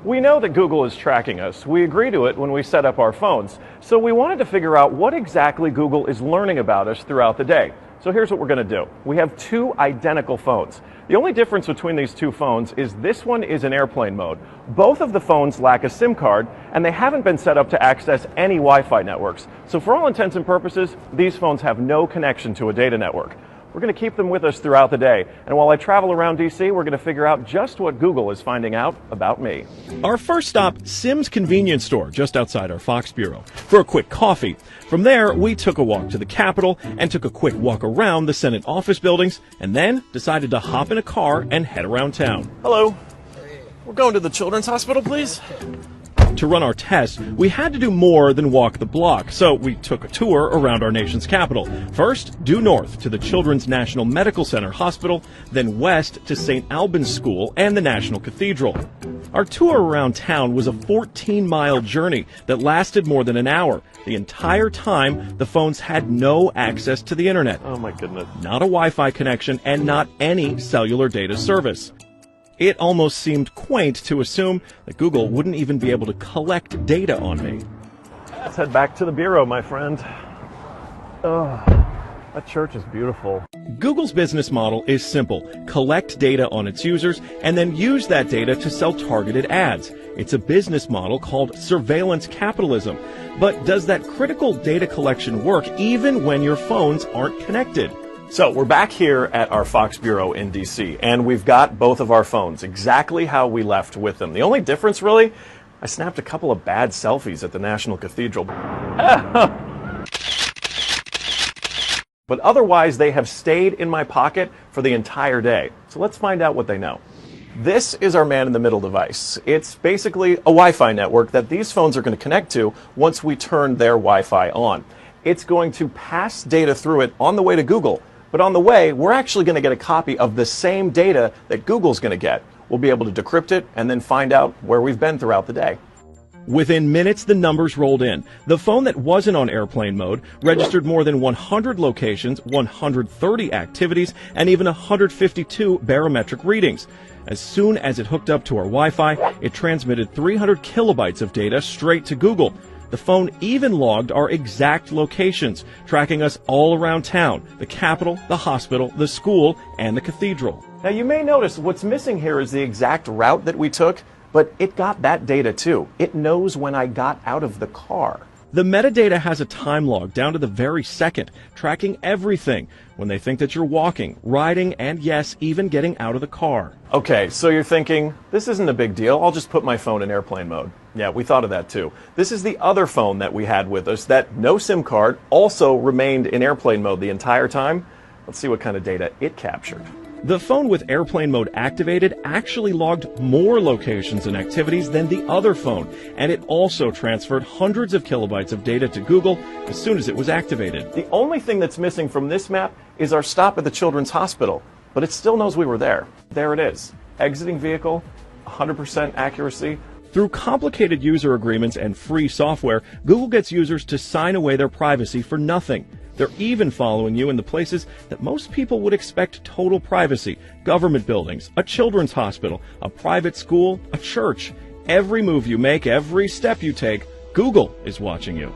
We know that Google is tracking us. We agree to it when we set up our phones. So we wanted to figure out what exactly Google is learning about us throughout the day. So here's what we're going to do. We have two identical phones. The only difference between these two phones is this one is in airplane mode. Both of the phones lack a SIM card, and they haven't been set up to access any Wi-Fi networks. So for all intents and purposes, these phones have no connection to a data network. We're going to keep them with us throughout the day. And while I travel around DC, we're going to figure out just what Google is finding out about me. Our first stop, Sim's Convenience Store, just outside our Fox bureau, for a quick coffee. From there, we took a walk to the Capitol and took a quick walk around the Senate office buildings, and then decided to hop in a car and head around town. Hello. We're going to the Children's Hospital, please. To run our test, we had to do more than walk the block, so we took a tour around our nation's capital. First, due north to the Children's National Medical Center Hospital, then west to St. Albans School and the National Cathedral. Our tour around town was a 14-mile journey that lasted more than an hour. The entire time, the phones had no access to the internet. Oh my goodness. Not a Wi-Fi connection and not any cellular data service. It almost seemed quaint to assume that Google wouldn't even be able to collect data on me. Let's head back to the bureau, my friend. Oh, that church is beautiful. Google's business model is simple. Collect data on its users and then use that data to sell targeted ads. It's a business model called surveillance capitalism. But does that critical data collection work even when your phones aren't connected? So we're back here at our Fox Bureau in DC, and we've got both of our phones exactly how we left with them. The only difference, really, I snapped a couple of bad selfies at the National Cathedral. But otherwise, they have stayed in my pocket for the entire day. So let's find out what they know. This is our man-in-the-middle device. It's basically a Wi-Fi network that these phones are going to connect to once we turn their Wi-Fi on. It's going to pass data through it on the way to Google. But on the way, we're actually going to get a copy of the same data that Google's going to get. We'll be able to decrypt it and then find out where we've been throughout the day. Within minutes, the numbers rolled in. The phone that wasn't on airplane mode registered more than 100 locations, 130 activities, and even 152 barometric readings. As soon as it hooked up to our Wi-Fi, it transmitted 300 kilobytes of data straight to Google. The phone even logged our exact locations, tracking us all around town, the Capitol, the hospital, the school, and the cathedral. Now you may notice what's missing here is the exact route that we took, but it got that data too. It knows when I got out of the car. The metadata has a time log down to the very second, tracking everything when they think that you're walking, riding, and yes, even getting out of the car. Okay, so you're thinking, this isn't a big deal. I'll just put my phone in airplane mode. Yeah, we thought of that too. This is the other phone that we had with us that no SIM card also remained in airplane mode the entire time. Let's see what kind of data it captured. The phone with airplane mode activated actually logged more locations and activities than the other phone, and it also transferred hundreds of kilobytes of data to Google as soon as it was activated. The only thing that's missing from this map is our stop at the Children's Hospital, but it still knows we were there. There it is. Exiting vehicle, 100% accuracy. Through complicated user agreements and free software, Google gets users to sign away their privacy for nothing. They're even following you in the places that most people would expect total privacy: government buildings, a children's hospital, a private school, a church. Every move you make, every step you take, Google is watching you.